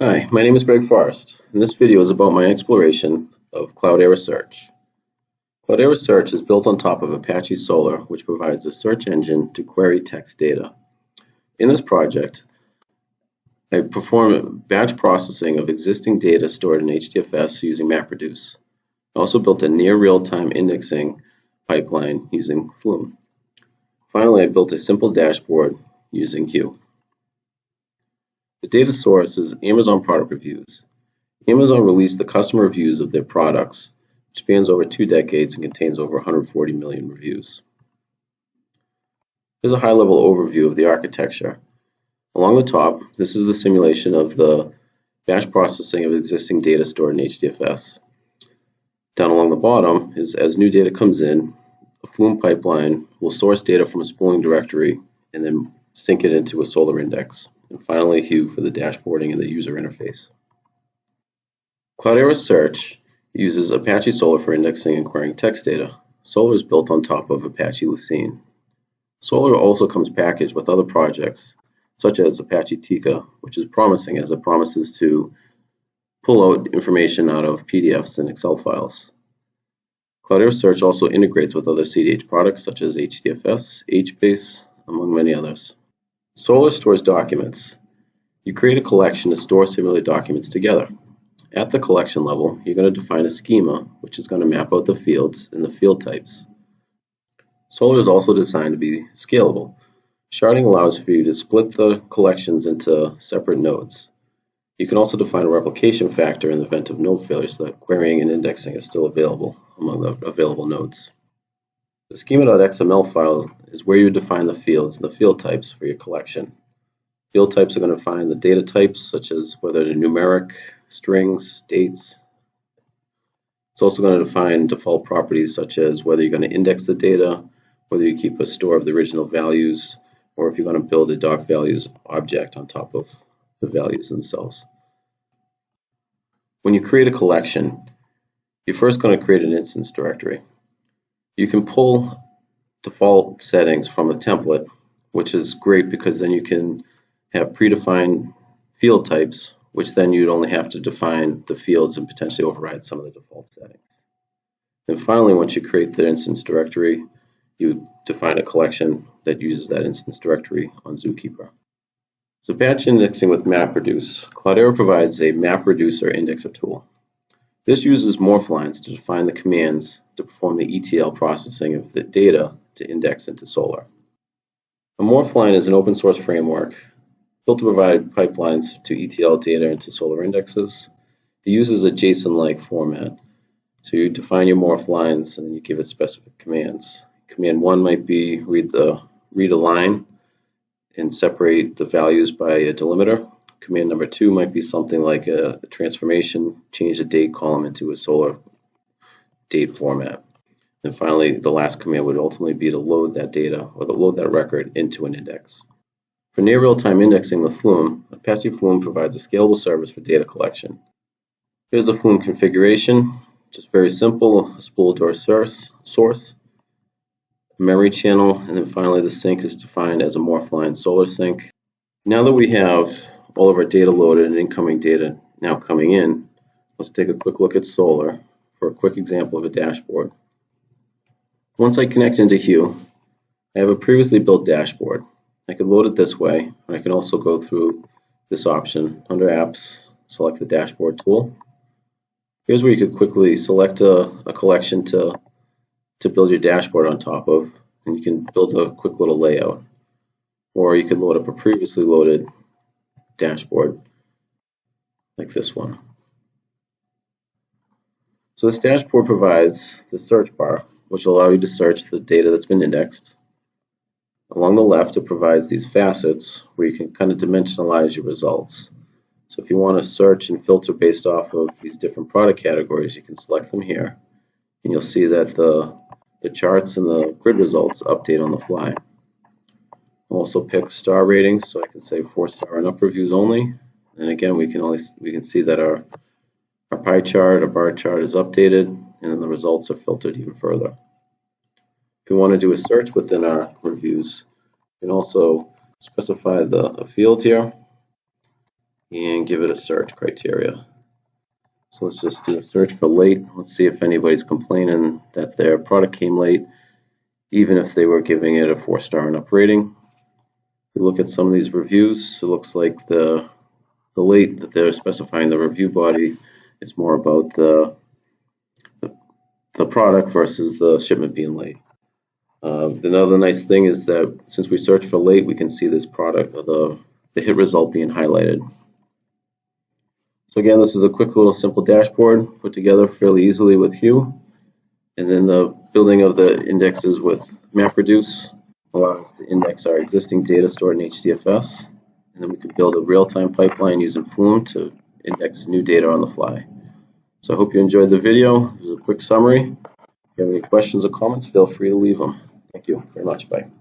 Hi, my name is Greg Forrest, and this video is about my exploration of Cloudera Search. Cloudera Search is built on top of Apache Solr, which provides a search engine to query text data. In this project, I perform batch processing of existing data stored in HDFS using MapReduce. I also built a near real-time indexing pipeline using Flume. Finally, I built a simple dashboard using Hue. The data source is Amazon product reviews. Amazon released the customer reviews of their products, which spans over 2 decades and contains over 140 million reviews. Here's a high-level overview of the architecture. Along the top, this is the simulation of the batch processing of existing data stored in HDFS. Down along the bottom is as new data comes in, a Flume pipeline will source data from a spooling directory and then sync it into a Solr index. And finally, Hue for the dashboarding and the user interface. Cloudera Search uses Apache Solr for indexing and querying text data. Solr is built on top of Apache Lucene. Solr also comes packaged with other projects, such as Apache Tika, which is promising as it promises to pull out information out of PDFs and Excel files. Cloudera Search also integrates with other CDH products such as HDFS, HBase, among many others. Solr stores documents. You create a collection to store simulated documents together. At the collection level, you're going to define a schema, which is going to map out the fields and the field types. Solr is also designed to be scalable. Sharding allows for you to split the collections into separate nodes. You can also define a replication factor in the event of node failure so that querying and indexing is still available among the available nodes. The schema.xml file is where you define the fields and the field types for your collection. Field types are going to define the data types, such as whether they're numeric, strings, dates. It's also going to define default properties, such as whether you're going to index the data, whether you keep a store of the original values, or if you're going to build a doc values object on top of the values themselves. When you create a collection, you're first going to create an instance directory. You can pull default settings from a template, which is great because then you can have predefined field types, which then you'd only have to define the fields and potentially override some of the default settings. And finally, once you create the instance directory, you define a collection that uses that instance directory on Zookeeper. So batch indexing with MapReduce. Cloudera provides a MapReduce or indexer tool. This uses Morphlines to define the commands to perform the ETL processing of the data to index into Solr. A Morphline is an open source framework built to provide pipelines to ETL data into Solr indexes. It uses a JSON-like format. So you define your Morphlines and you give it specific commands. Command 1 might be read a line and separate the values by a delimiter. Command number 2 might be something like a transformation, change the date column into a Solr date format. And finally, the last command would ultimately be to load that data or to load that record into an index. For near real-time indexing with Flume, Apache Flume provides a scalable service for data collection. Here's a Flume configuration, just very simple, a spool door source, a memory channel, and then finally the sink is defined as a MorphlineSolrSink. Now that we have all of our data loaded and incoming data now coming in, let's take a quick look at Solr for a quick example of a dashboard. Once I connect into Hue, I have a previously built dashboard. I could load it this way, and I can also go through this option under Apps, select the dashboard tool. Here's where you could quickly select a collection to build your dashboard on top of, and you can build a quick little layout. Or you can load up a previously loaded dashboard like this one. So this dashboard provides the search bar, which will allow you to search the data that's been indexed. Along the left, it provides these facets where you can kind of dimensionalize your results. So if you want to search and filter based off of these different product categories, you can select them here, and you'll see that the charts and the grid results update on the fly. I'll also pick star ratings, so I can say 4-star and up reviews only. And again, we can see that our pie chart, our bar chart is updated, and then the results are filtered even further. If we want to do a search within our reviews, we can also specify a field here. and give it a search criteria. So let's just do a search for late. Let's see if anybody's complaining that their product came late, even if they were giving it a 4-star and up rating. If we look at some of these reviews, it looks like the late that they're specifying the review body is more about the product versus the shipment being late. Another nice thing is that since we search for late, we can see this product, the hit result being highlighted. So again, this is a quick little simple dashboard put together fairly easily with Hue. And then the building of the indexes with MapReduce allows us to index our existing data stored in HDFS. And then we can build a real-time pipeline using Flume to index new data on the fly. So I hope you enjoyed the video. This is a quick summary. If you have any questions or comments, feel free to leave them. Thank you very much. Bye.